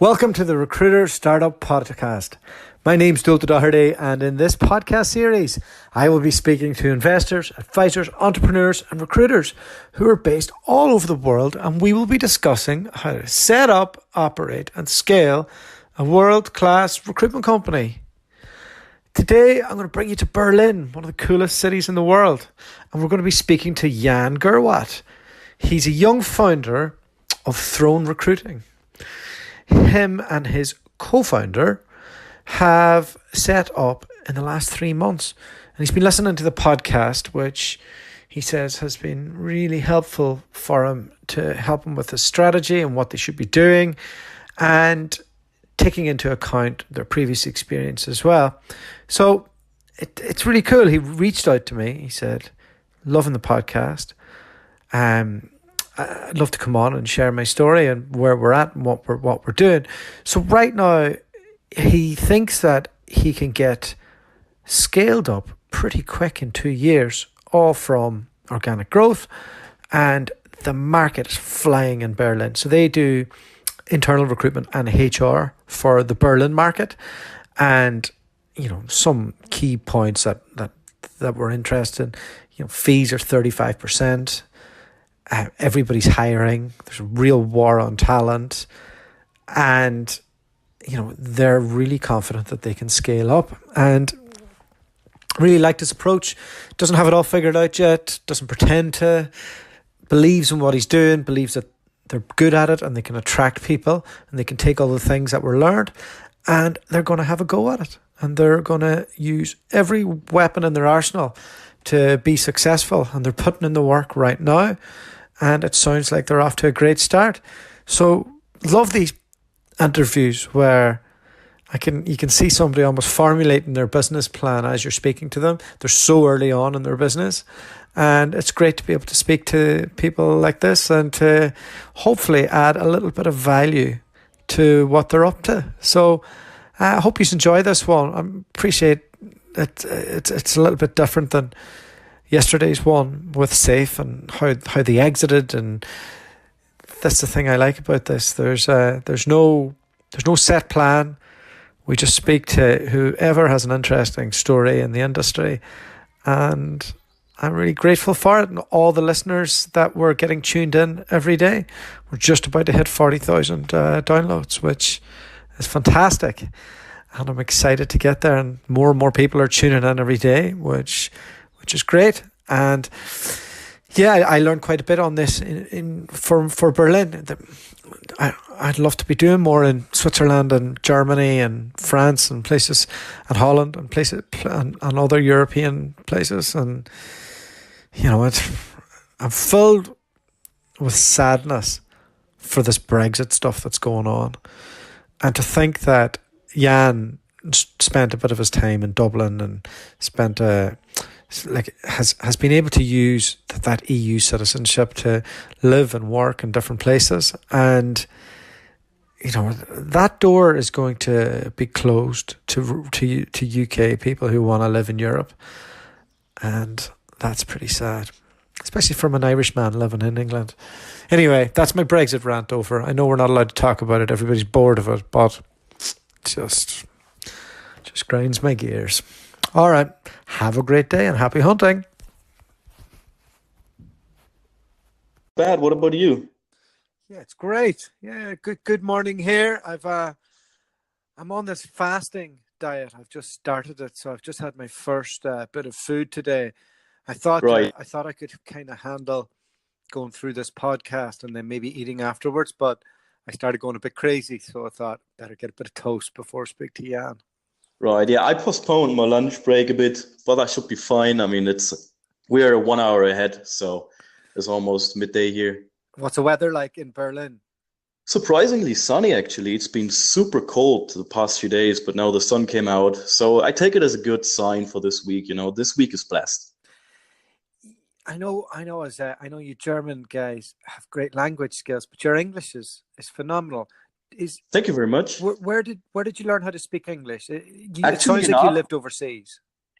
Welcome to the Recruiter Startup Podcast. My name's Dualta, and in this podcast series, I will be speaking to investors, advisors, entrepreneurs, and recruiters who are based all over the world, and we will be discussing how to set up, operate, and scale a world-class recruitment company. Today, I'm going to bring you to Berlin, one of the coolest cities in the world, and we're going to be speaking to Jan Gerwat. He's a young founder of Throne Recruiting. Him and his co-founder have set up in the last 3 months. And he's been listening to the podcast, which he says has been really helpful for him to help him with his strategy and what they should be doing, and taking into account their previous experience as well. So it's really cool. He reached out to me. He said, loving the podcast. I'd love to come on and share my story and where we're at and what we're doing. So right now, he thinks that he can get scaled up pretty quick in 2 years, all from organic growth, and the market is flying in Berlin. So they do internal recruitment and HR for the Berlin market, and some key points that we're interested in. Fees are 35%. Everybody's hiring. There's a real war on talent, and they're really confident that they can scale up, and really like this approach. Doesn't have it all figured out yet, doesn't pretend to, believes in what he's doing, believes that they're good at it and they can attract people and they can take all the things that were learned and they're going to have a go at it, and they're going to use every weapon in their arsenal to be successful, and they're putting in the work right now, and it sounds like they're off to a great start. So love these interviews where you can see somebody almost formulating their business plan as you're speaking to them. They're so early on in their business, and it's great to be able to speak to people like this and to hopefully add a little bit of value to what they're up to. So I hope you enjoy this one. I appreciate it. It's a little bit different than yesterday's one with Safe and how they exited, and that's the thing I like about this. There's no set plan. We just speak to whoever has an interesting story in the industry, and I'm really grateful for it, and all the listeners that were getting tuned in every day. We're just about to hit 40,000 downloads, which is fantastic, and I'm excited to get there, and more people are tuning in every day, which is great. And yeah, I learned quite a bit on this for Berlin. I'd love to be doing more in Switzerland and Germany and France and places, and Holland and places and other European places. And I'm filled with sadness for this Brexit stuff that's going on, and to think that Jan spent a bit of his time in Dublin and spent has been able to use that EU citizenship to live and work in different places, and that door is going to be closed to UK people who want to live in Europe, and that's pretty sad, especially from an Irishman living in England. Anyway, that's my Brexit rant over. I know we're not allowed to talk about it. Everybody's bored of it, but just grinds my gears. All right, have a great day and happy hunting. Bad. What about you? Yeah, it's great. Yeah, good morning here. I'm on this fasting diet. I've just started it, so I've just had my first bit of food today. I thought I could kind of handle going through this podcast and then maybe eating afterwards, but I started going a bit crazy, so I thought better get a bit of toast before I speak to Jan. Right. Yeah, I postponed my lunch break a bit, but I should be fine. I mean, we're 1 hour ahead, so it's almost midday here. What's the weather like in Berlin? Surprisingly sunny, actually. It's been super cold the past few days, but now the sun came out. So I take it as a good sign for this week. This week is blessed. I know you German guys have great language skills, but your English is phenomenal. Thank you very much. Where did you learn how to speak English? It sounds like you lived overseas.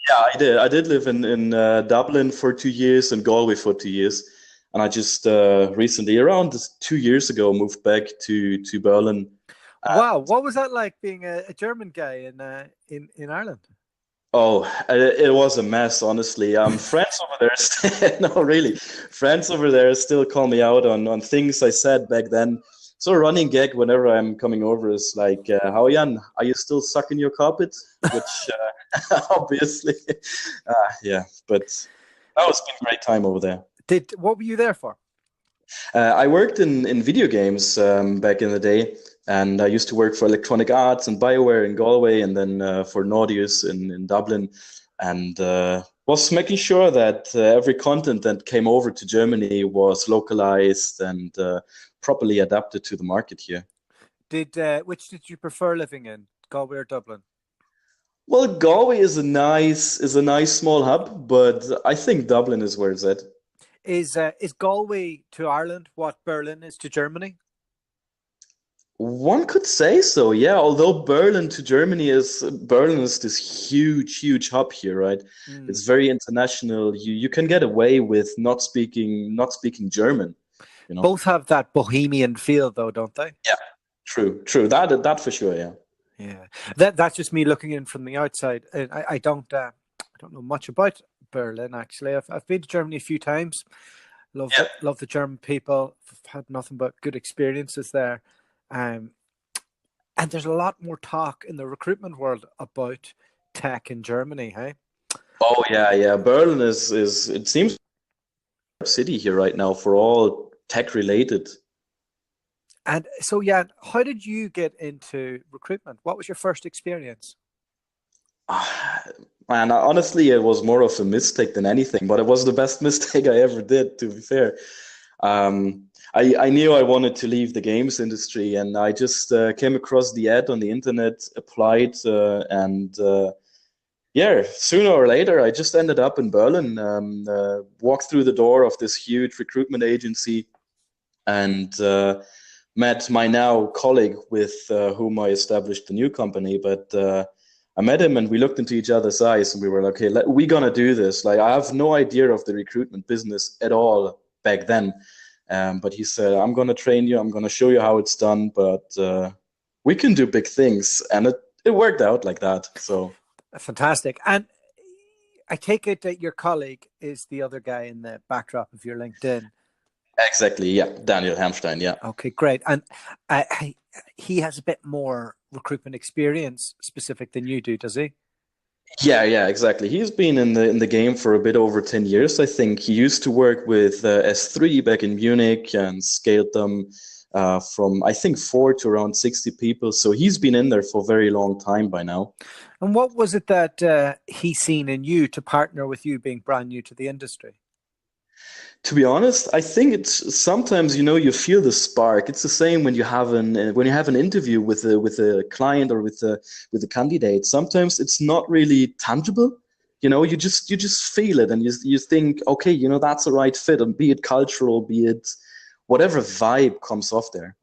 Yeah, I did. I did live in Dublin for 2 years and Galway for 2 years. And I just recently, around 2 years ago, moved back to Berlin. Wow, what was that like being a German guy in Ireland? Oh, it was a mess, honestly. Friends over there, no, really, friends over there still call me out on things I said back then. So a running gag whenever I'm coming over is like, "How Jan? Are you still sucking your carpet?" Which obviously, yeah. But that was been a great time over there. Did what were you there for? I worked in video games back in the day, and I used to work for Electronic Arts and BioWare in Galway, and then for Nordeus in Dublin, and was making sure that every content that came over to Germany was localized and properly adapted to the market here. Did which did you prefer living in, Galway or Dublin? Well, Galway is a nice small hub, but I think Dublin is where it's at. Is Galway to Ireland what Berlin is to Germany? One could say so, yeah. Although Berlin is this huge hub here, right? Mm. It's very international. You can get away with not speaking German, you know. Both have that bohemian feel, though, don't they? Yeah, true. That for sure, yeah. Yeah, that's just me looking in from the outside. And I don't know much about Berlin actually. I've been to Germany a few times. Yeah. Love the German people. I've had nothing but good experiences there. Um, and there's a lot more talk in the recruitment world about tech in Germany. Hey, Oh yeah. Berlin is it seems a city here right now for all tech related. and so yeah, how did you get into recruitment? What was your first experience? Man, honestly, it was more of a mistake than anything, but it was the best mistake I ever did, to be fair. I knew I wanted to leave the games industry, and I just came across the ad on the internet, applied, and yeah, sooner or later, I just ended up in Berlin, walked through the door of this huge recruitment agency, and met my now colleague with whom I established the new company. But I met him and we looked into each other's eyes and we were like, okay, we're gonna do this. Like, I have no idea of the recruitment business at all back then. But he said, I'm gonna train you, I'm gonna show you how it's done, but we can do big things. And it worked out like that. So Fantastic. And I take it that your colleague is the other guy in the backdrop of your LinkedIn. exactly, yeah, Daniel Hamstein, yeah. Okay, great. And he has a bit more recruitment experience specific than you do, does he? Yeah, exactly. He's been in the game for a bit over 10 years, I think. He used to work with S3 back in Munich and scaled them from I think 4 to around 60 people. So he's been in there for a very long time by now. And what was it that he seen in you to partner with you being brand new to the industry? To be honest, I think it's sometimes you feel the spark. It's the same when you have an interview with a client or with a candidate. Sometimes it's not really tangible. You just feel it and you think, okay, that's a right fit, and be it cultural, be it whatever vibe comes off there.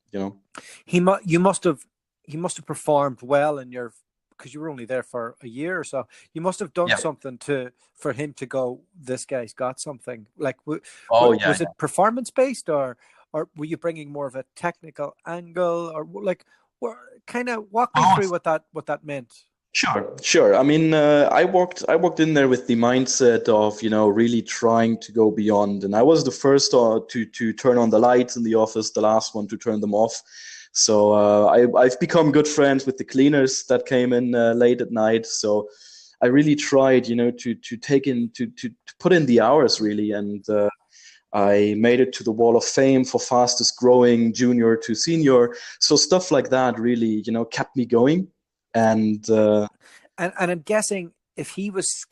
You must have performed well in your because you were only there for a year or so. You must have done Yeah. something for him to go, this guy's got something. Like, Oh yeah. was it performance based, or were you bringing more of a technical angle, or like, kind of walk me Yeah. through what that meant? Sure. I mean, I walked in there with the mindset of, really trying to go beyond. And I was the first to turn on the lights in the office, the last one to turn them off. So I've become good friends with the cleaners that came in late at night. So I really tried, to take in to put in the hours really, and I made it to the Wall of Fame for fastest growing junior to senior. So stuff like that really, kept me going. And And I'm guessing if he was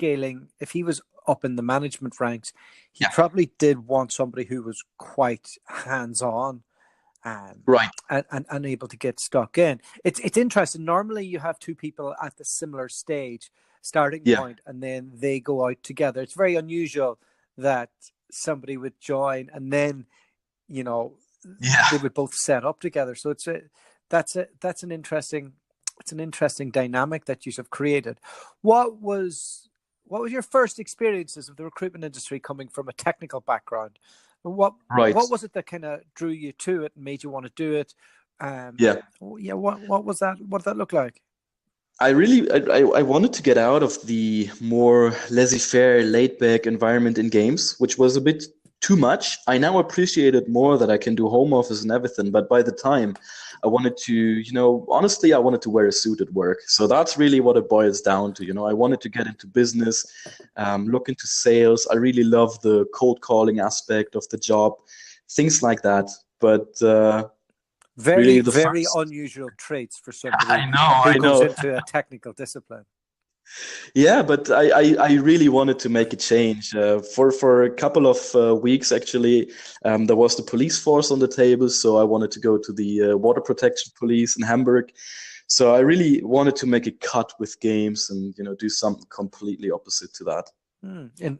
up in the management ranks, he yeah, probably did want somebody who was quite hands on, right. and able to get stuck in. It's interesting. Normally, you have two people at the similar stage, starting Yeah. point, and then they go out together. It's very unusual that somebody would join and then you know Yeah. they would both set up together. So that's an interesting dynamic that you have created. What was what was your first experiences of the recruitment industry coming from a technical background? What Right. what was it that kind of drew you to it and made you want to do it Yeah. Yeah, what was that? What did that look like? I wanted to get out of the more laissez-faire, laid-back environment in games, which was a bit too much. I now appreciate it more that I can do home office and everything, but by the time I wanted to, honestly, I wanted to wear a suit at work. So that's really what it boils down to. I wanted to get into business, look into sales. I really love the cold calling aspect of the job, things like that. But Very, really, the very first. unusual traits for somebody I know, who I goes know. into a technical discipline. Yeah, but I really wanted to make a change. For a couple of weeks, actually, there was the police force on the table, so I wanted to go to the water protection police in Hamburg. So I really wanted to make a cut with games and do something completely opposite to that.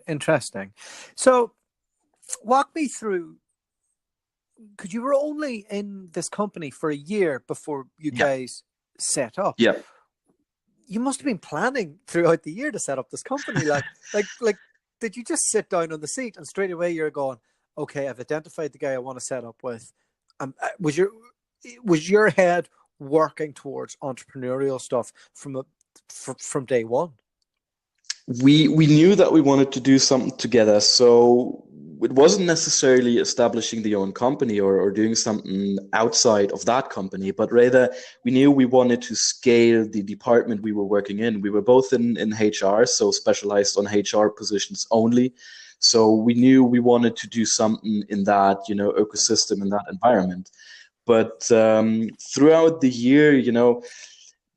Interesting. So walk me through, because you were only in this company for a year before you Yeah, guys set up. yeah. You must have been planning throughout the year to set up this company. Like, did you just sit down on the seat and straight away you're going, okay, I've identified the guy I want to set up with? Was your head working towards entrepreneurial stuff from day one? We knew that we wanted to do something together, so it wasn't necessarily establishing the own company or doing something outside of that company, but rather we knew we wanted to scale the department we were working in. We were both in HR, so specialized on HR positions only. So we knew we wanted to do something in that, ecosystem, in that environment. But throughout the year,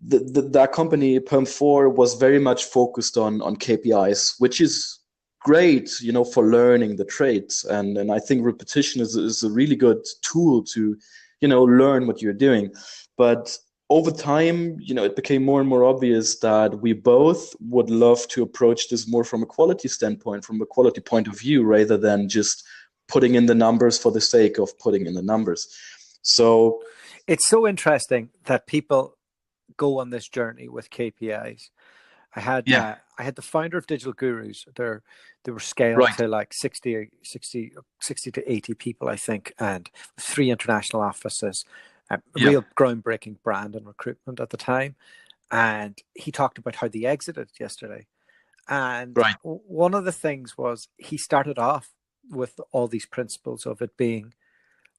that company Perm4 was very much focused on KPIs, which is great, for learning the trades. And I think repetition is a really good tool to, learn what you're doing. But over time, it became more and more obvious that we both would love to approach this more from a quality standpoint, from a quality point of view, rather than just putting in the numbers for the sake of putting in the numbers. So it's so interesting that people go on this journey with KPIs. yeah, I had the founder of Digital Gurus. They were scaled right, to like 60 to 80 people, I think, and 3 international offices. A yeah, real groundbreaking brand in recruitment at the time. And he talked about how they exited yesterday. And right, one of the things was he started off with all these principles of it being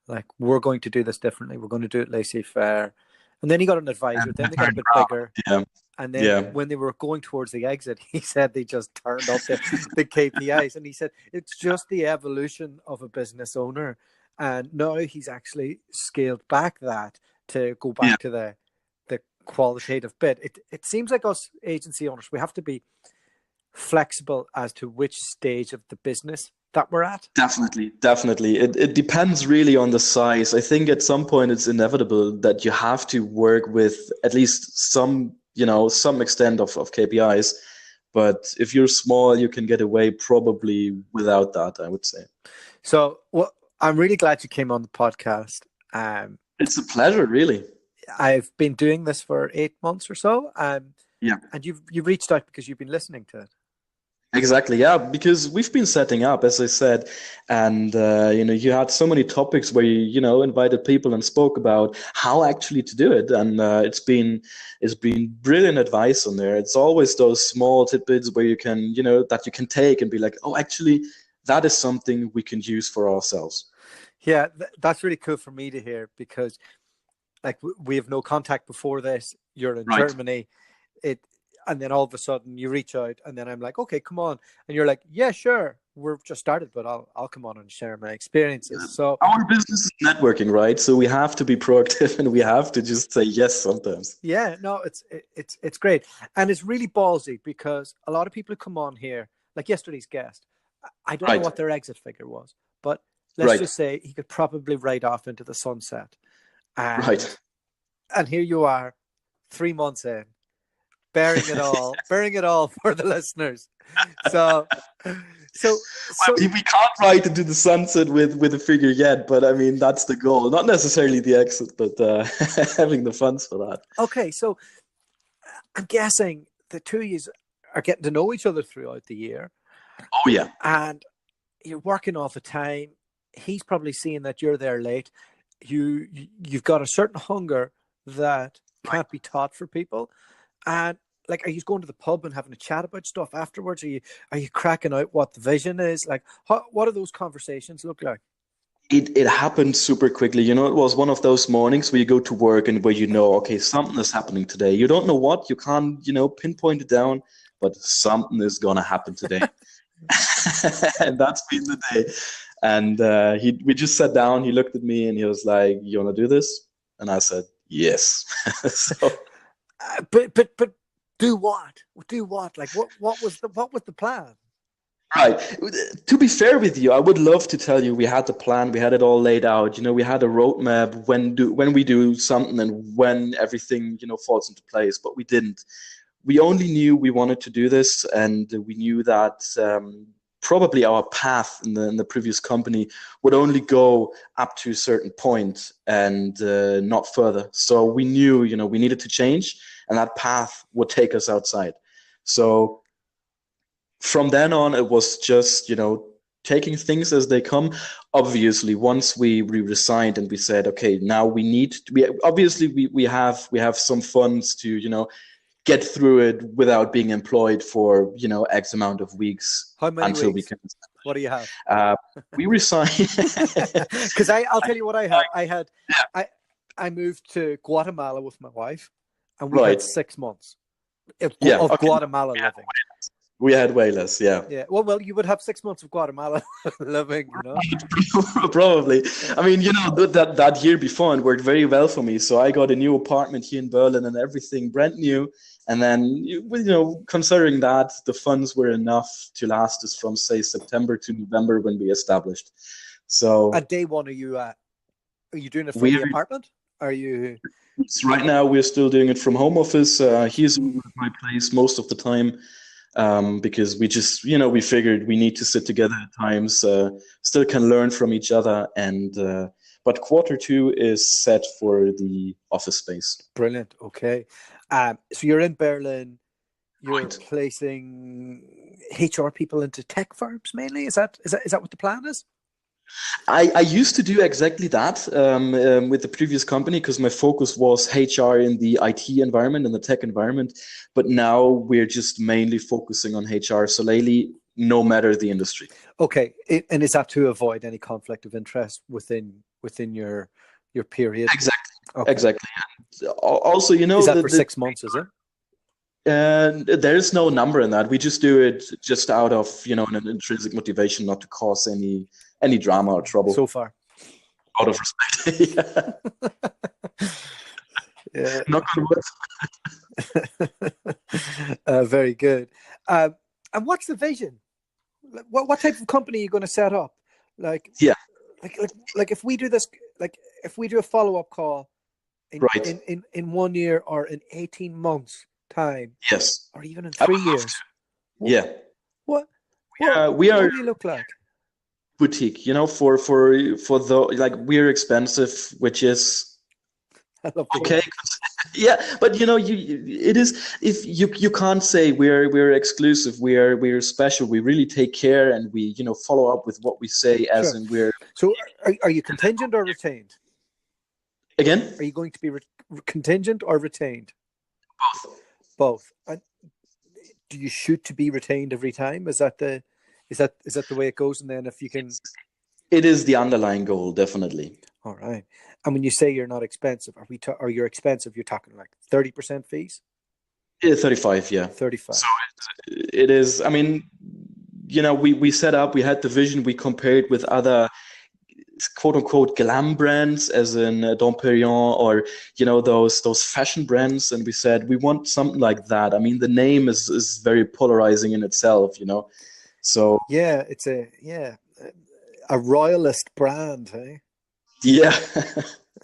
like, we're going to do this differently. We're going to do it laissez-faire. And then he got an advisor. and Then they got a turned bit around. bigger. Yeah, And then yeah. when they were going towards the exit, he said they just turned up the KPIs. And he said it's just the evolution of a business owner. And now he's actually scaled back that to go Yeah, back to the qualitative bit. It seems like us agency owners, we have to be flexible as to which stage of the business that we're at. definitely, definitely. It depends really on the size. I think at some point it's inevitable that you have to work with at least some extent of KPIs. But if you're small, you can get away probably without that, I would say. So well, I'm really glad you came on the podcast. Um, It's a pleasure, really. I've been doing this for 8 months or so, Yeah. and you've reached out because you've been listening to it. Exactly, yeah, because we've been setting up, as I said, and you had so many topics where you invited people and spoke about how actually to do it, and it's been brilliant advice on there. It's always those small tidbits where you can that you can take and be like, oh, actually, that is something we can use for ourselves. Yeah, that's really cool for me to hear because, like, we have no contact before this. You're in Right. Germany, it, and then all of a sudden you reach out, and then I'm like, okay, come on, and you're like, yeah, sure, we've just started, but I'll come on and share my experiences. So Our business is networking, right? So we have to be proactive and we have to just say yes sometimes. yeah, no, it's great, and it's really ballsy because a lot of people who come on here, like yesterday's guest, I don't know Right, what their exit figure was, but let's right, just say he could probably ride off into the sunset, and right. and here you are, 3 months in, bearing it all for the listeners. So, so, I so, mean, we can't ride into the sunset with a figure yet, but I mean that's the goal. Not necessarily the exit, but having the funds for that. okay. So I'm guessing the two of you are getting to know each other throughout the year, Oh yeah, and you're working all the time. He's probably seeing that you're there late. you've got a certain hunger that can't be taught for people. And like, are you going to the pub and having a chat about stuff afterwards? Are you cracking out what the vision is? Like, what do those conversations look like? It happened super quickly. You know, it was one of those mornings where you go to work and where you know, okay, something is happening today. You don't know what, you can't, pinpoint it down, but something is gonna happen today. And that's been the day. And we just sat down. He looked at me and he was like, "You wanna do this?" And I said, "Yes." So But do what? Do what? Like, what was the plan? right. To be fair with you, I would love to tell you we had the plan, we had it all laid out. You know, we had a roadmap when we do something and when everything, falls into place, but we didn't. We only knew we wanted to do this, and we knew that probably our path in the previous company would only go up to a certain point and not further. So we knew, we needed to change, and that path would take us outside. So from then on, it was just, taking things as they come. Obviously, once we resigned and we said, okay, now we need to be, obviously we have some funds to, get through it without being employed for, X amount of weeks How many until we weeks? can. What do you have? We resigned. Because I'll tell you what I had. I moved to Guatemala with my wife, and we had Right. 6 months Yeah. of Okay. Guatemala living. We had way less. Yeah. Yeah. Well, you would have 6 months of Guatemala living, Probably. I mean, that year before it worked very well for me. So I got a new apartment here in Berlin and everything brand new. And then, considering that the funds were enough to last us from, say, September to November when we established. So At day one, are you doing it from we the apartment? Are you? right now we're still doing it from home office. He's at my place most of the time. Because we just, we figured we need to sit together at times, still can learn from each other. And but Q2 is set for the office space. Brilliant. Okay. So you're in Berlin. You're Right. placing HR people into tech firms mainly. Is that what the plan is? I used to do exactly that with the previous company because my focus was HR in the IT environment and the tech environment. But now we're just mainly focusing on HR solely, no matter the industry. Okay, and is that to avoid any conflict of interest within your period? Exactly. Okay. Exactly. And also, is that for 6 months? Is it? And there's no number in that. We just do it just out of, an intrinsic motivation not to cause any drama or trouble. So far. Out of respect. Yeah. Not good words. Very good. And what's the vision? What type of company are you going to set up? Like if we do this, like if we do a follow-up call in 1 year or in 18 months time, yes, or even in 3 years. Yeah. What we are. What do you look like? Boutique, for the, like, we're expensive, which is okay. Yeah, but it is, if you can't say we're exclusive, we're special. We really take care and we follow up with what we say, as Sure. in we're. So are you contingent or retained? Again? Are you going to be contingent or retained? Both. And do you shoot to be retained every time? Is that the way it goes? And then if you can, it is the underlying goal, definitely. All right. And when you say you're not expensive, are you're expensive? You're talking like 30% fees? Yeah, 35. Yeah, 35. So it is. I mean, we set up. We had the vision. We compared with other quote unquote glam brands, as in Dom Perignon, or those fashion brands, and we said we want something like that. I mean, the name is very polarizing in itself, So yeah, it's a royalist brand, hey? Yeah,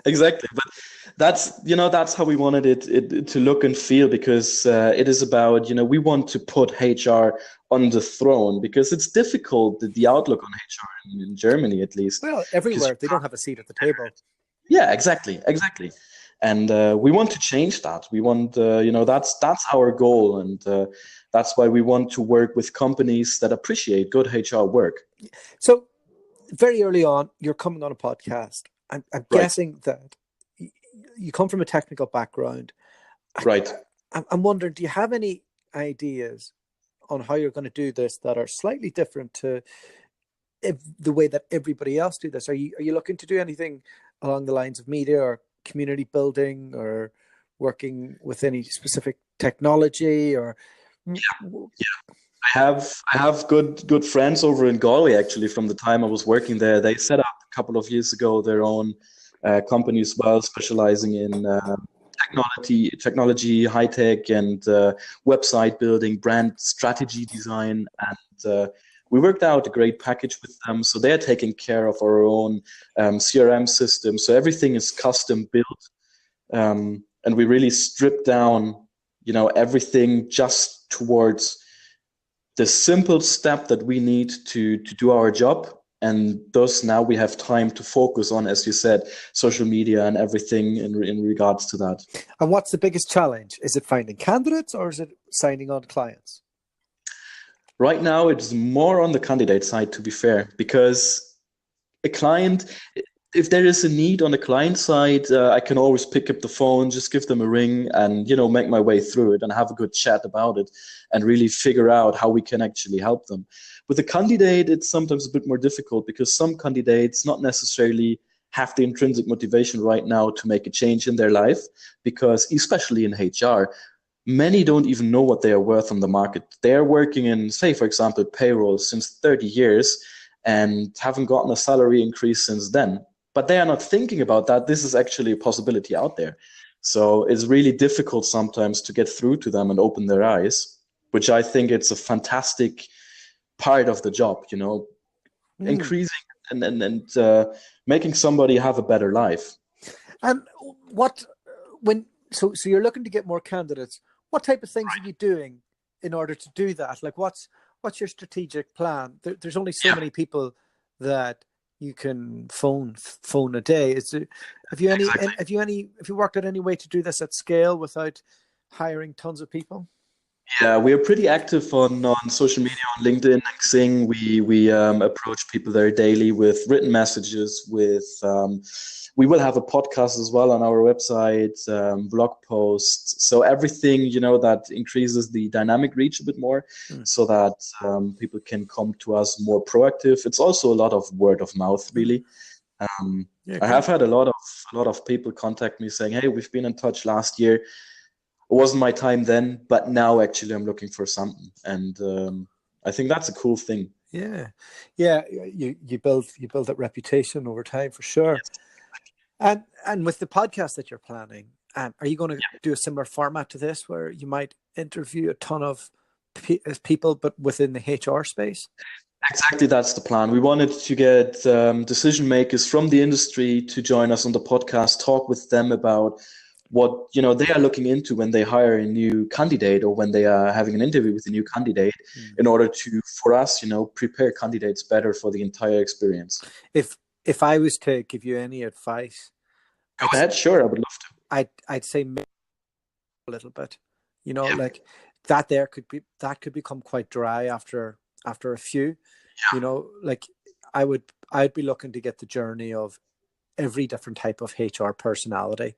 exactly. But that's how we wanted it to look and feel, because it is about, we want to put HR on the throne, because it's difficult, the outlook on HR in Germany, at least. Well, everywhere they don't have a seat at the table. Yeah, exactly. And we want to change that. We want, that's our goal, and that's why we want to work with companies that appreciate good HR work. So very early on, you're coming on a podcast I'm Right. guessing that you come from a technical background. Right. I'm wondering, do you have any ideas on how you're going to do this that are slightly different to the way that everybody else do this? Are you looking to do anything along the lines of media or community building or working with any specific technology or? I have good friends over in Galway actually from the time I was working there. They set up a couple of years ago their own company as well, specializing in technology, high tech, and website building, brand strategy design, and we worked out a great package with them. So they're taking care of our own CRM system. So everything is custom built, and we really strip down, everything just towards the simple step that we need to do our job. And thus now we have time to focus on, as you said, social media and everything in regards to that. And what's the biggest challenge? Is it finding candidates or is it signing on clients? Right now, it's more on the candidate side, to be fair, because a client, if there is a need on the client side, I can always pick up the phone, just give them a ring, and make my way through it and have a good chat about it, and really figure out how we can actually help them. With a candidate, it's sometimes a bit more difficult because some candidates not necessarily have the intrinsic motivation right now to make a change in their life, because especially in HR, many don't even know what they are worth on the market. They're working in, say, for example, payroll since 30 years and haven't gotten a salary increase since then. But they are not thinking about that. This is actually a possibility out there. So it's really difficult sometimes to get through to them and open their eyes, which I think it's a fantastic part of the job, increasing and making somebody have a better life. And so you're looking to get more candidates. What type of things are you doing in order to do that? Like what's your strategic plan? There's only so many people that you can phone a day. Have you worked out any way to do this at scale without hiring tons of people? Yeah, we are pretty active on social media, on LinkedIn and Xing. We approach people there daily with written messages. We will have a podcast as well on our website, blog posts. So everything that increases the dynamic reach a bit more, so that people can come to us more proactive. It's also a lot of word of mouth, really. I have had a lot of people contact me saying, "Hey, we've been in touch last year. It wasn't my time then, but now actually I'm looking for something," and I think that's a cool thing. Yeah. You build that reputation over time for sure. And with the podcast that you're planning, are you going to do a similar format to this, where you might interview a ton of people, but within the HR space? Exactly, that's the plan. We wanted to get decision makers from the industry to join us on the podcast, talk with them about what they are looking into when they hire a new candidate, or when they are having an interview with a new candidate, in order to, for us, prepare candidates better for the entire experience. If I was to give you any advice, go ahead. Sure, I would love to. I'd say a little bit, like that could become quite dry after a few. Like I'd be looking to get the journey of every different type of HR personality.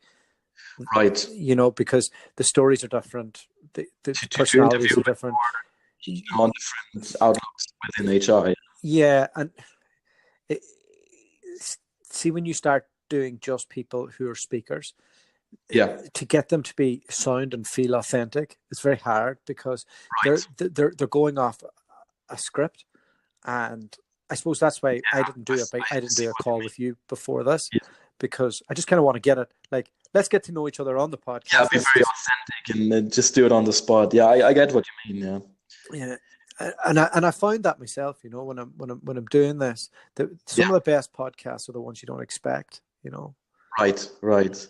Right. Because the stories are different, the personalities are different, on different outlooks within HR. Yeah, and see, when you start doing just people who are speakers, to get them to be sound and feel authentic, it's very hard, because they're going off a script, and I suppose that's why I didn't do a call with you before this, because I just kind of want to get it, like, let's get to know each other on the podcast. Yeah, be very authentic and just do it on the spot. Yeah, I get what you mean. Yeah. And I found that myself, when I'm doing this, that some of the best podcasts are the ones you don't expect, Right.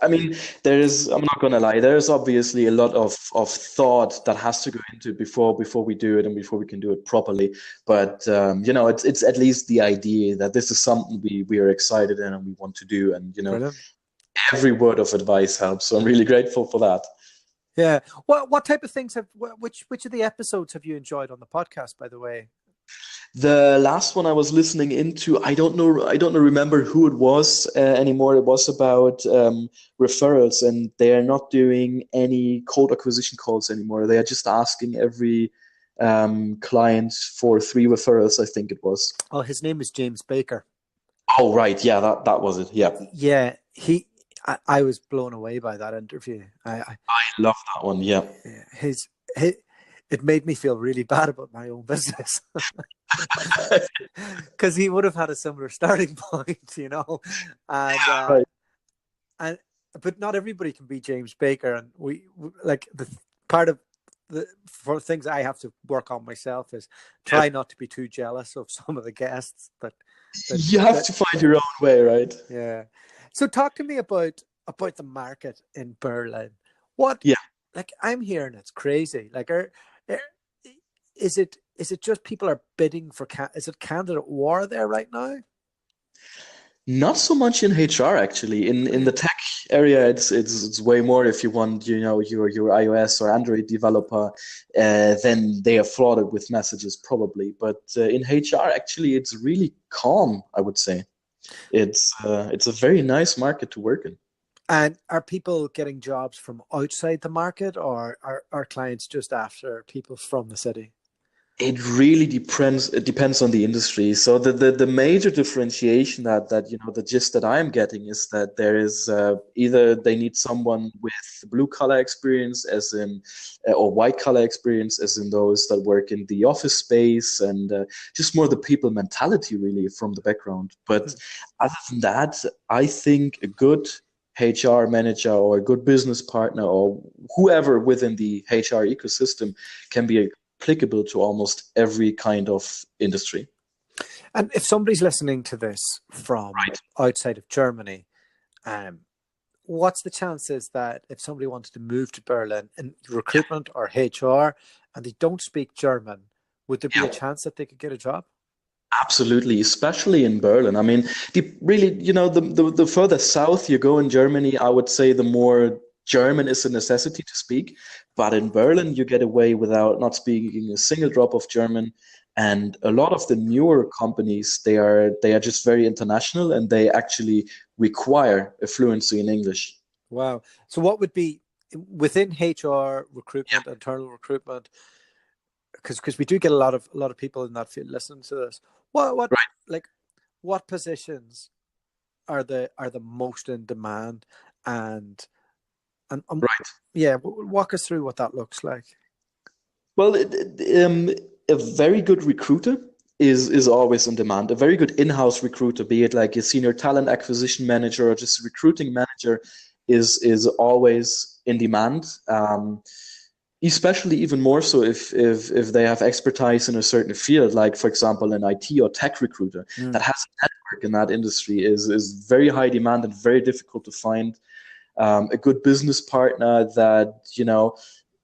I mean, I'm not gonna lie, there's obviously a lot of thought that has to go into it before we do it, and before we can do it properly. But it's at least the idea that this is something we are excited in and we want to do, and Brilliant. Every word of advice helps. So I'm really grateful for that. Yeah. What type of things which of the episodes have you enjoyed on the podcast, by the way? The last one I was listening into, I don't know, remember who it was anymore. It was about referrals, and they are not doing any cold acquisition calls anymore. They are just asking every client for 3 referrals, I think it was. Oh, his name is James Baker. Oh, right. Yeah, that was it. Yeah. Yeah, I was blown away by that interview. I love that one. Yeah. His it made me feel really bad about my own business because he would have had a similar starting point, and Right. and but not everybody can be James Baker, and we like the part of the for things I have to work on myself is Yeah. try not to be too jealous of some of the guests that You have that to find your own way, right? yeah. So talk to me about the market in Berlin. What Yeah. like I'm hearing it's crazy. Are is it just people are bidding for is it candidate war there right now? Not so much in HR actually. In the Really? tech area, it's way more. If you want, your iOS or Android developer, then they are flooded with messages probably. But in HR, actually, it's really calm. I would say it's a very nice market to work in. And are people getting jobs from outside the market, or are clients just after people from the city? It really depends. It depends on the industry. So the major differentiation that the gist that I'm getting is that there is either they need someone with blue collar experience, as in, or white collar experience, as in those that work in the office space, and just more the people mentality really from the background. But other than that, I think a good HR manager or a good business partner or whoever within the HR ecosystem can be applicable to almost every kind of industry. And if somebody's listening to this from Right. outside of Germany, um, what's the chances that if somebody wanted to move to Berlin in recruitment or HR and they don't speak German, would there be a Yeah, chance that they could get a job? absolutely, especially in Berlin. I mean, really, the further south you go in Germany, I would say the more German is a necessity to speak. But in Berlin, you get away without not speaking a single drop of German. And a lot of the newer companies, they are just very international, and they actually require a fluency in English. Wow. So what would be within HR Yeah, recruitment, internal recruitment, because we do get a lot of people in that field listening to this. What right, like what positions are the most in demand, and and right. yeah, walk us through what that looks like. Well, a very good recruiter is always in demand. A very good in-house recruiter, be it like a senior talent acquisition manager or just a recruiting manager, is always in demand. Especially even more so if they have expertise in a certain field, like for example an IT or tech recruiter that Mm. has a network in that industry is very high demand and very difficult to find. A good business partner that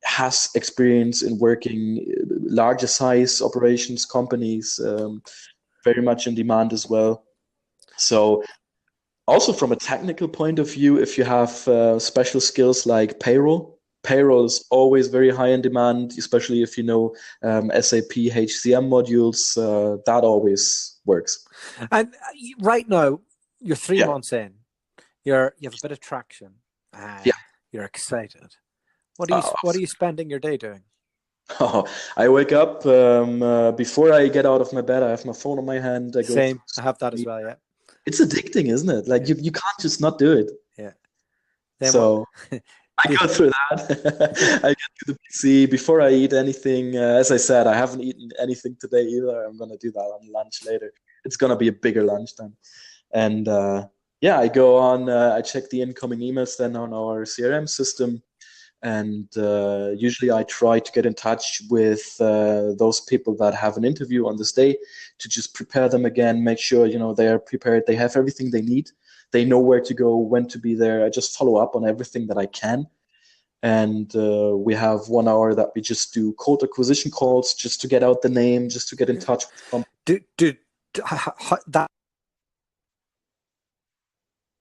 has experience in working larger size operations companies, very much in demand as well. So also from a technical point of view, if you have special skills like payroll is always very high in demand, especially if you know SAP HCM modules. That always works. And right now, you're three Yeah, months in. You have a bit of traction. yeah. You're excited. Uh, What are you spending your day doing? I wake up before I get out of my bed. I have my phone in my hand. I go through Same. I have social that as media. well. Yeah. It's addicting, isn't it? Like Yeah. you can't just not do it. Yeah. Then what? So I Do go through that. I get to the PC before I eat anything. As I said, I haven't eaten anything today either. I'm gonna do that on lunch later. It's gonna be a bigger lunch then. And yeah, I go on. I check the incoming emails then on our CRM system, and usually I try to get in touch with those people that have an interview on this day to just prepare them again, make sure they are prepared, they have everything they need, they know where to go, when to be there. I just follow up on everything that I can, and we have 1 hour that we just do cold acquisition calls just to get out the name, just to get in touch with the company. that?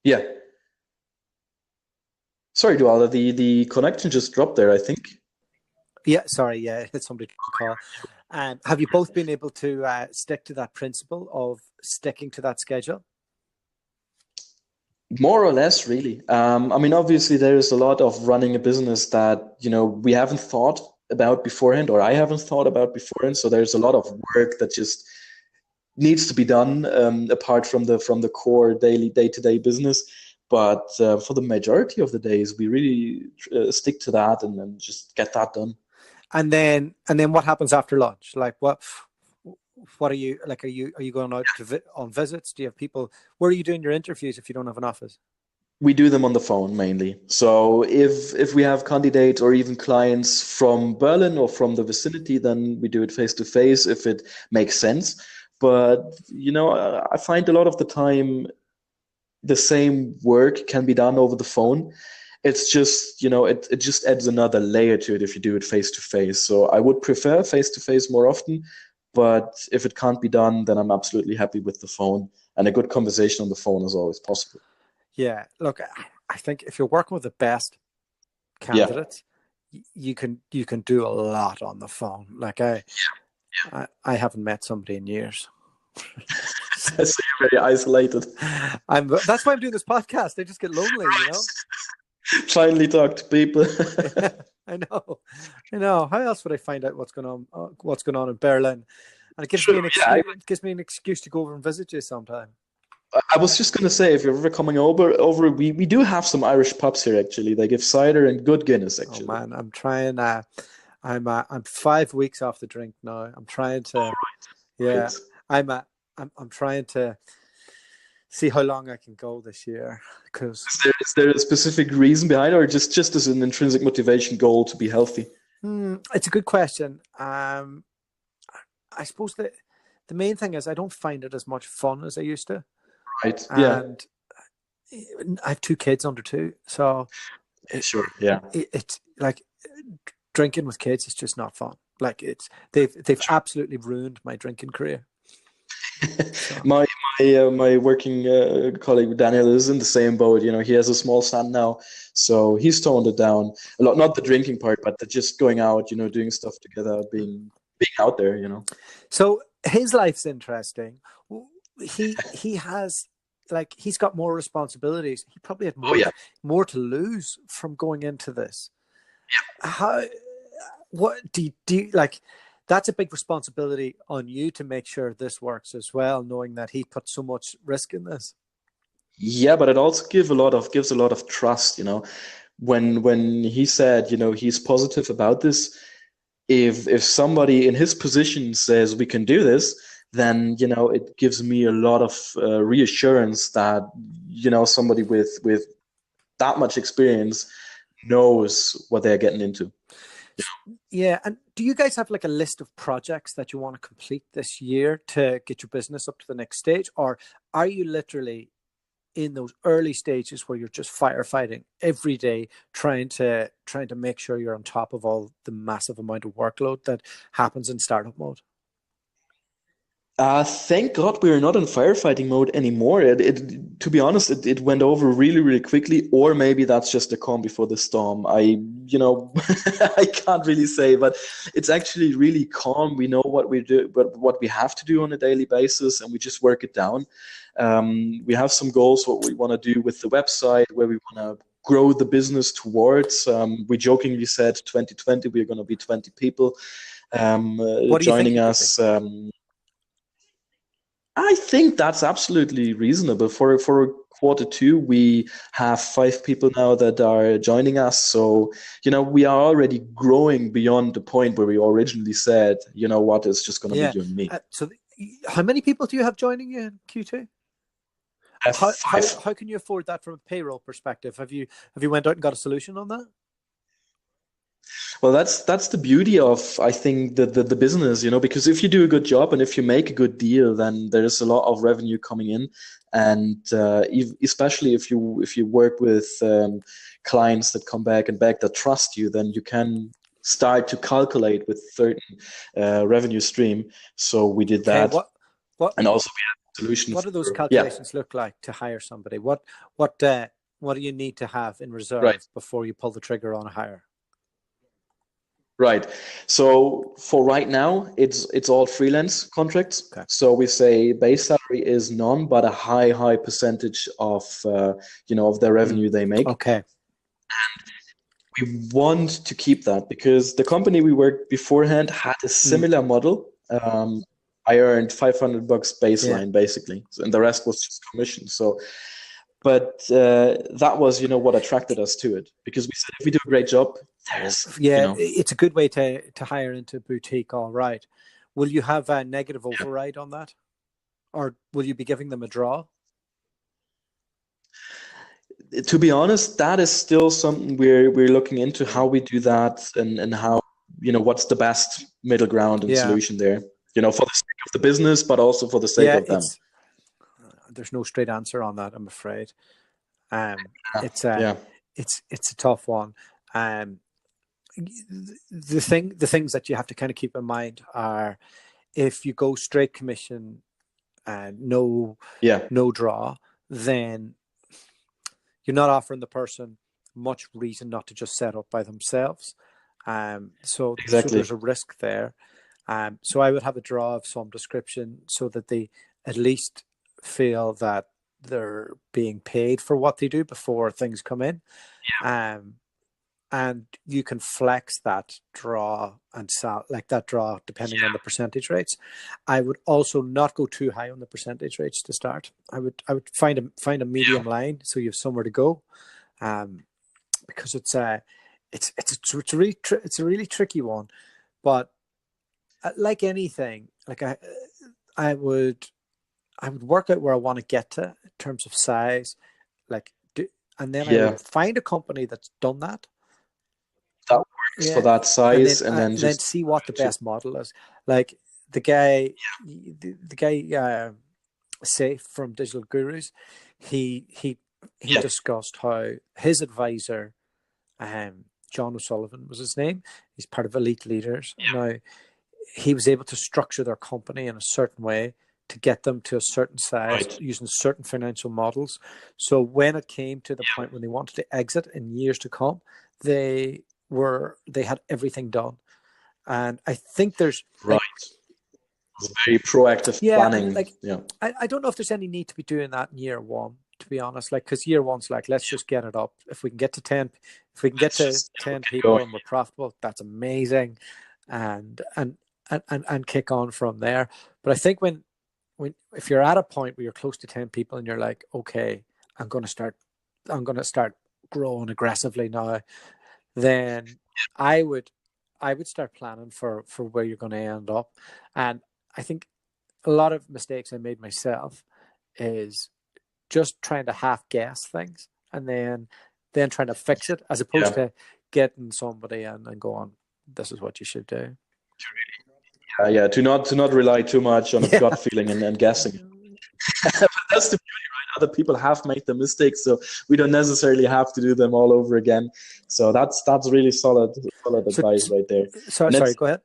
Yeah, sorry, Dualta, the connection just dropped there, I think. Yeah. Sorry. Yeah. It's somebody to call. Have you both been able to stick to that principle of sticking to that schedule? More or less, really. I mean, obviously, there is a lot of running a business that, we haven't thought about beforehand, or I haven't thought about beforehand. So there's a lot of work that just needs to be done, apart from the core daily day-to-day business. But for the majority of the days, we really stick to that and just get that done. And then what happens after lunch? Like what are you like? Are you going out on visits? Do you have people? Where are you doing your interviews if you don't have an office? We do them on the phone mainly. So if we have candidates or even clients from Berlin or from the vicinity, then we do it face to face if it makes sense. But I find a lot of the time the same work can be done over the phone. It's just, it just adds another layer to it if you do it face to face. So I would prefer face to face more often, but if it can't be done, then I'm absolutely happy with the phone. And a good conversation on the phone is always possible. Yeah, look, I think if you're working with the best Yeah. candidates, you can do a lot on the phone. Like I haven't met somebody in years. So you're very isolated. That's why I'm doing this podcast. I just get lonely, Finally talk to people. Yeah, I know. How else would I find out what's going on in Berlin? And it gives me an excuse. It gives me an excuse to go over and visit you sometime. I was just gonna say, if you're ever coming over, we do have some Irish pubs here actually. They give cider and good Guinness actually. Oh man, I'm trying. I'm 5 weeks off the drink now. I'm trying to. Right. Yeah, I'm trying to see how long I can go this year. Because is there a specific reason behind it, or just as an intrinsic motivation goal to be healthy? It's a good question. I suppose that the main thing is I don't find it as much fun as I used to. Right. Yeah. And I have 2 kids under 2, so sure. Yeah. It's like drinking with kids is just not fun. Like they've absolutely ruined my drinking career. So. My working colleague Daniel is in the same boat. He has a small son now, so he's toned it down a lot. Not the drinking part, but just going out, doing stuff together, being out there. So his life's interesting. He has he's got more responsibilities. He probably had more to lose from going into this. Yeah. What do you like? That's a big responsibility on you to make sure this works as well, knowing that he put so much risk in this. Yeah, but it also gives a lot of trust, when he said, he's positive about this. If somebody in his position says we can do this, then it gives me a lot of reassurance that somebody with that much experience knows what they're getting into. Yeah, and do you guys have like a list of projects that you want to complete this year to get your business up to the next stage, or are you literally in those early stages where you're just firefighting every day, trying to make sure you're on top of all the massive amount of workload that happens in startup mode? Thank God we're not in firefighting mode anymore. To be honest, it went over really, really quickly, or maybe that's just the calm before the storm. I can't really say, but it's actually really calm. We know what we do, but what we have to do on a daily basis, and we just work it down. We have some goals, what we want to do with the website, where we want to grow the business towards. We jokingly said 2020, we're going to be 20 people joining us. I think that's absolutely reasonable. For Q2, we have 5 people now that are joining us. So, we are already growing beyond the point where we originally said, what is just going to be you and me. So how many people do you have joining you in Q2? How can you afford that from a payroll perspective? Have you went out and got a solution on that? Well, that's the beauty of, I think, the business, because if you do a good job and if you make a good deal, then there's a lot of revenue coming in, and especially if you work with clients that come back that trust you, then you can start to calculate with certain revenue stream. So we did that, and also we have solutions. What do those calculations look like to hire somebody? What do you need to have in reserve before you pull the trigger on a hire? Right. So for right now, it's all freelance contracts. Okay. So we say base salary is none, but a high percentage of of their revenue they make. Okay. We want to keep that because the company we worked beforehand had a similar model. I earned $500 Yeah. baseline basically, and the rest was just commission. So, but that was, what attracted us to it because we said if we do a great job, there's, Yeah, it's a good way to hire into a boutique. All right. Will you have a negative yeah. override on that? Or will you be giving them a draw? To be honest, that is still something we're looking into how we do that and how, what's the best middle ground and Yeah. solution there, for the sake of the business, but also for the sake Yeah, of them. there's no straight answer on that, I'm afraid. It's Yeah. a tough one. The things that you have to kind of keep in mind are if you go straight commission and no draw, then you're not offering the person much reason not to just set up by themselves. So Exactly. there's a risk there. So I would have a draw of some description so that they at least feel that they're being paid for what they do before things come in. And you can flex that draw and like that draw depending on the percentage rates. I would also not go too high on the percentage rates to start. I would find a medium line so you have somewhere to go, because it's a really tricky one. But like anything, like I would work out where I want to get to in terms of size, and then I would find a company that's done that. That works for that size, and then see what the best model is. Like the guy, Safe from Digital Gurus, he discussed how his advisor, John O'Sullivan was his name. He's part of Elite Leaders. Now, he was able to structure their company in a certain way to get them to a certain size using certain financial models. So when it came to the point when they wanted to exit in years to come, they had everything done. And I think there's very proactive planning. I don't know if there's any need to be doing that in year one, to be honest, because year one's let's just get it up. If we can get to 10, if we can get to 10 people and we're profitable, that's amazing. And kick on from there. But I think if you're at a point where you're close to 10 people and you're like, okay, I'm going to start growing aggressively now, then I would start planning for where you're going to end up. And I think a lot of mistakes I made myself is just trying to half guess things and then trying to fix it, as opposed to getting somebody and going, this is what you should do. To not rely too much on a gut feeling and guessing. But that's the beauty, right? Other people have made the mistakes, so we don't necessarily have to do them all over again. So that's really solid advice right there. Sorry, go ahead.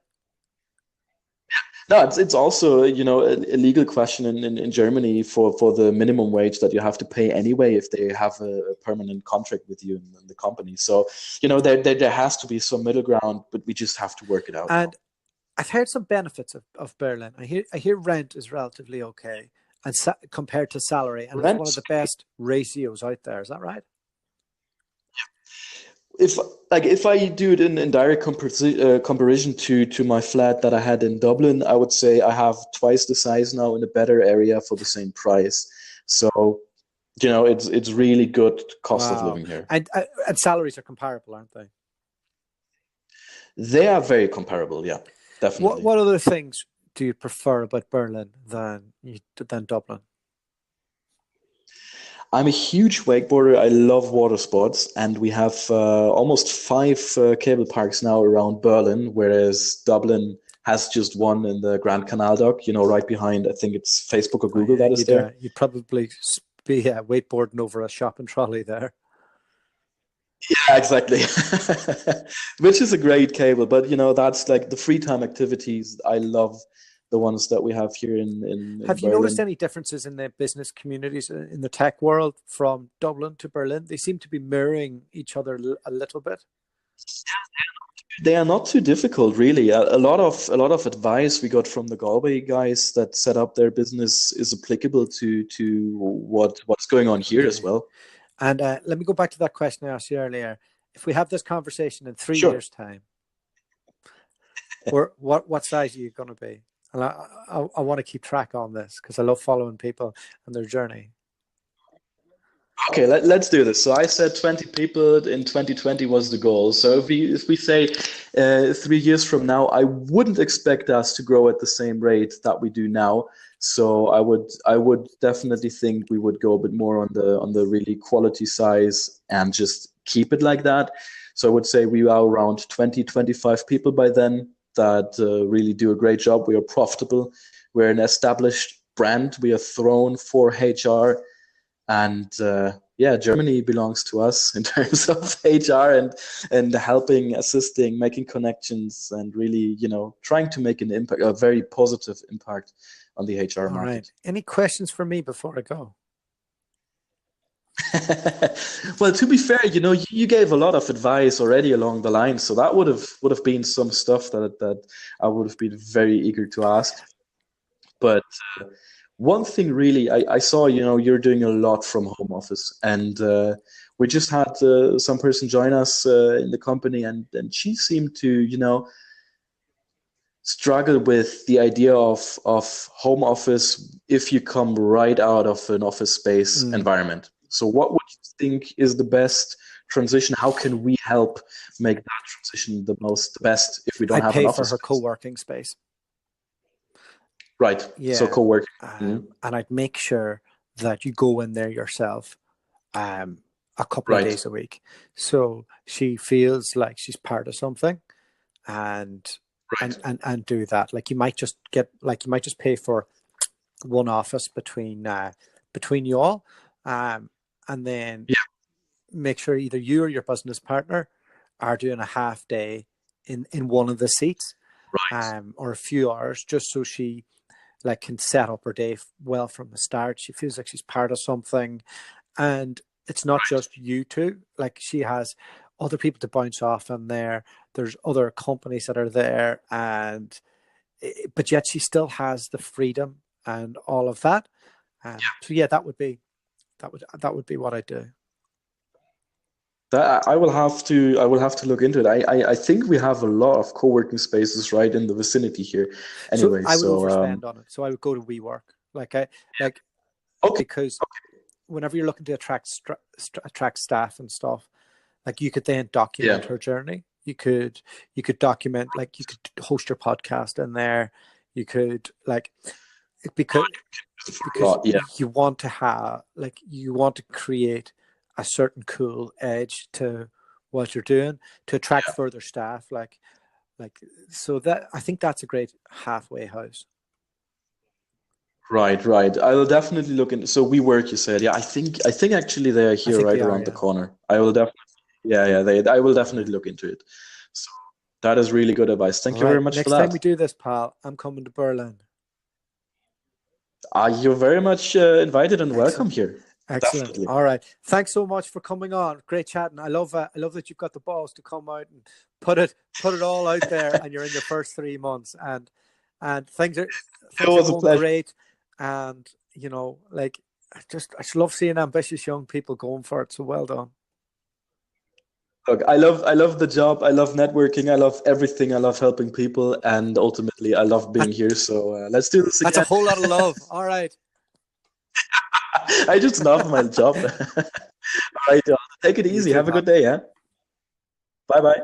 No, it's also a legal question in Germany for the minimum wage that you have to pay anyway if they have a permanent contract with you in the company. So there has to be some middle ground, but we just have to work it out. And I've heard some benefits of Berlin. I hear rent is relatively okay, and compared to salary, and it's one of the best ratios out there. Is that right? If I do it in direct comparison to my flat that I had in Dublin, I would say I have twice the size now in a better area for the same price. So, it's really good cost of living here. And salaries are comparable, aren't they? They are very comparable, yeah, definitely. What other things do you prefer about Berlin than Dublin? I'm a huge wakeboarder. I love water sports, and we have almost 5 cable parks now around Berlin, whereas Dublin has just one in the Grand Canal Dock, right behind, I think it's Facebook or Google that is there. You'd probably be wakeboarding over a shopping trolley there. Yeah, exactly. Which is a great cable, but that's like the free time activities. I love the ones that we have here in Have you noticed any differences in the business communities in the tech world from Dublin to Berlin? They seem to be mirroring each other a little bit. They are not too difficult, really. A lot of advice we got from the Galway guys that set up their business is applicable to what's going on here as Okay. well. And let me go back to that question I asked you earlier. If we have this conversation in 3 Sure. years' time, what size are you going to be? And I want to keep track on this because I love following people and their journey. Okay, let's do this. So I said 20 people in 2020 was the goal. So if we say 3 years from now, I wouldn't expect us to grow at the same rate that we do now. So I would definitely think we would go a bit more on the really quality size and just keep it like that. So I would say we are around 20, 25 people by then that really do a great job. We are profitable. We're an established brand. We are thrown for HR. And Germany belongs to us in terms of HR and helping, assisting, making connections, and really, trying to make an impact, a very positive impact on the HR All market. right. Any questions for me before I go? Well, to be fair, you gave a lot of advice already along the line, so that would have been some stuff that I would have been very eager to ask. But one thing really, I saw, you're doing a lot from home office, and we just had some person join us in the company, and she seemed to, struggle with the idea of home office if you come right out of an office space environment. So what would you think is the best transition? How can we help make that transition the best if we don't have an office I'd pay for her space? co-working space. Right. Yeah. So co-working. And I'd make sure that you go in there yourself a couple of days a week. So she feels like she's part of something and do that. Like you might just pay for one office between you all. And then make sure either you or your business partner are doing a half day in one of the seats. Right. Or a few hours, just so she can set up her day well from the start. She feels like she's part of something, and it's not just you two. Like she has other people to bounce off in there. There's other companies that are there, but yet she still has the freedom and all of that. So that would be what I do. I will have to look into it. I think we have a lot of co-working spaces right in the vicinity here. Anyway, so I would overspend on it. So I would go to WeWork, because whenever you're looking to attract staff and stuff, like you could then document her journey. You could document, like you could host your podcast in there. You could because you want to have you want to create a certain cool edge to what you're doing to attract further staff. So that I think that's a great halfway house. Right. I will definitely look into. So WeWork, you said, I think actually they are here right around the corner. I will definitely, I will definitely look into it. So that is really good advice. Thank you very much for that. Next time we do this, pal, I'm coming to Berlin. You're very much invited and welcome here. Excellent. Definitely. All right. Thanks so much for coming on. Great chatting. I love that you've got the balls to come out and put it all out there, and you're in your first 3 months, and things are going great. And I just love seeing ambitious young people going for it. So well done. Look, I love the job. I love networking. I love everything. I love helping people, and ultimately, I love being here. So let's do this again. That's a whole lot of love. All right. I just love my job. All right, take it easy. Have a good day, yeah? Bye-bye.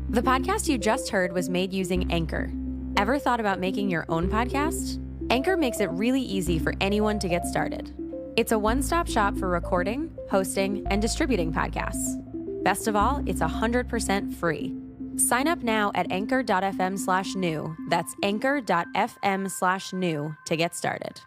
The podcast you just heard was made using Anchor. Ever thought about making your own podcast? Anchor makes it really easy for anyone to get started. It's a one-stop shop for recording, hosting, and distributing podcasts. Best of all, it's 100% free. Sign up now at anchor.fm/new. That's anchor.fm/new to get started.